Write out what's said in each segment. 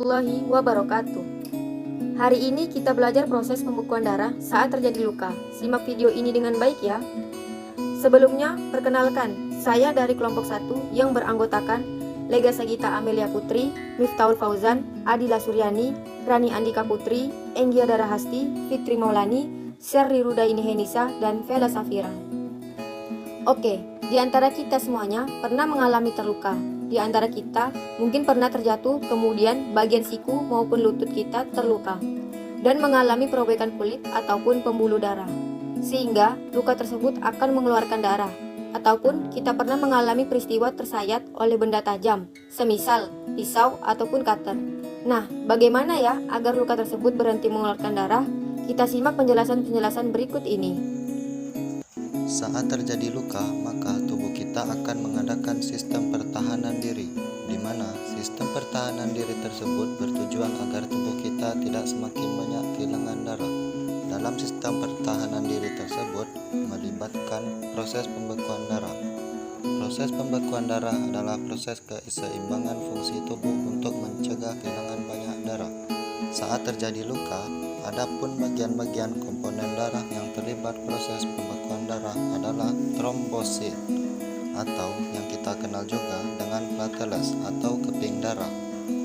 Warahmatullahi wabarakatuh. Hari ini kita belajar proses pembekuan darah saat terjadi luka. Simak video ini dengan baik ya. Sebelumnya, perkenalkan, saya dari kelompok 1 yang beranggotakan Lega Sagita Amelia Putri, Miftahul Fauzan, Adila Suryani, Rani Andika Putri, Enggia Darahasti, Fitri Maulani, Sherry Rudaini Henisa, dan Vela Safira. Oke, di antara kita semuanya pernah mengalami terluka. Di antara kita mungkin pernah terjatuh, kemudian bagian siku maupun lutut kita terluka dan mengalami perobekan kulit ataupun pembuluh darah, sehingga luka tersebut akan mengeluarkan darah. Ataupun kita pernah mengalami peristiwa tersayat oleh benda tajam, semisal pisau ataupun cutter. Nah, bagaimana ya agar luka tersebut berhenti mengeluarkan darah? Kita simak penjelasan-penjelasan berikut ini. Saat terjadi luka, maka tubuh kita akan mengadakan sistem pertahanan diri, di mana sistem pertahanan diri tersebut bertujuan agar tubuh kita tidak semakin banyak kehilangan darah. Dalam sistem pertahanan diri tersebut melibatkan proses pembekuan darah. Proses pembekuan darah adalah proses keseimbangan fungsi tubuh untuk mencegah kehilangan banyak darah. Saat terjadi luka, adapun bagian-bagian komponen darah yang terlibat proses pembekuan darah adalah trombosit atau yang kita kenal juga dengan platelet atau keping darah.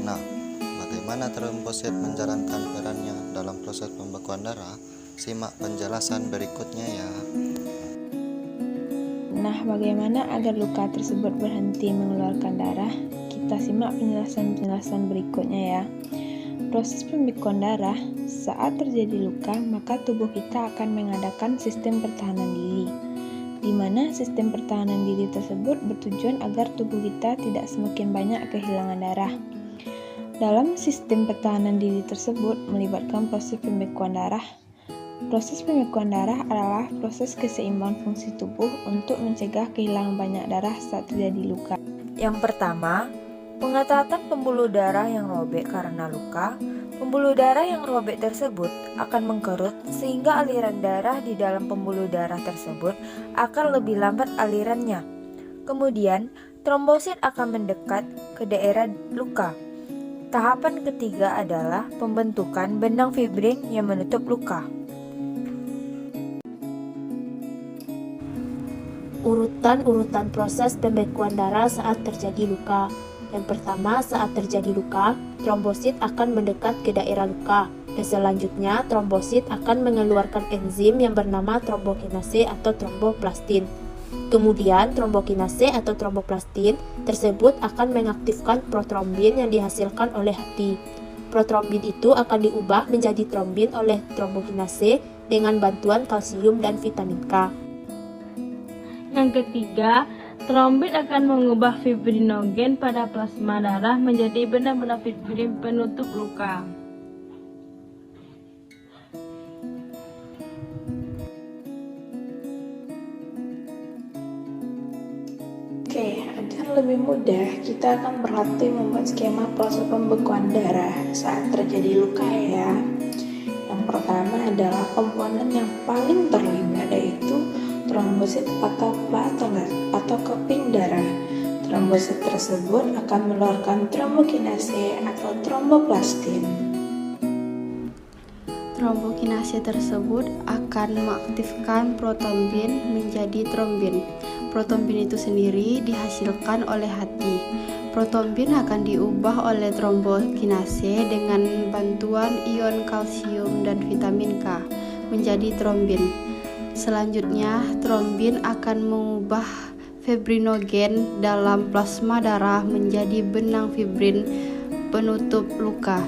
Nah, bagaimana trombosit menjalankan perannya dalam proses pembekuan darah? Simak penjelasan berikutnya ya. Nah, bagaimana agar luka tersebut berhenti mengeluarkan darah? Kita simak penjelasan-penjelasan berikutnya ya. Proses pembekuan darah, saat terjadi luka, maka tubuh kita akan mengadakan sistem pertahanan diri, di mana sistem pertahanan diri tersebut bertujuan agar tubuh kita tidak semakin banyak kehilangan darah. Dalam sistem pertahanan diri tersebut melibatkan proses pembekuan darah. Proses pembekuan darah adalah proses keseimbangan fungsi tubuh untuk mencegah kehilangan banyak darah saat terjadi luka. Yang pertama, pengetatan pembuluh darah yang robek karena luka. Pembuluh darah yang robek tersebut akan mengkerut sehingga aliran darah di dalam pembuluh darah tersebut akan lebih lambat alirannya. Kemudian, trombosit akan mendekat ke daerah luka. Tahapan ketiga adalah pembentukan benang fibrin yang menutup luka. Urutan-urutan proses pembekuan darah saat terjadi luka. Yang pertama, saat terjadi luka, trombosit akan mendekat ke daerah luka. Dan selanjutnya, trombosit akan mengeluarkan enzim yang bernama trombokinase atau tromboplastin. Kemudian, trombokinase atau tromboplastin tersebut akan mengaktifkan protrombin yang dihasilkan oleh hati. Protrombin itu akan diubah menjadi trombin oleh trombokinase dengan bantuan kalsium dan vitamin K. Yang ketiga, trombin akan mengubah fibrinogen pada plasma darah menjadi benang-benang fibrin penutup luka. Oke, agar lebih mudah, kita akan berlatih membuat skema proses pembekuan darah saat terjadi luka ya. Yang pertama adalah komponen yang paling terlibat, yaitu trombosit atau platelet atau keping darah. Trombosit tersebut akan mengeluarkan trombokinase atau tromboplastin. Trombokinase tersebut akan mengaktifkan protrombin menjadi trombin. Protrombin itu sendiri dihasilkan oleh hati. Protrombin akan diubah oleh trombokinase dengan bantuan ion kalsium dan vitamin K menjadi trombin. Selanjutnya, trombin akan mengubah fibrinogen dalam plasma darah menjadi benang fibrin penutup luka.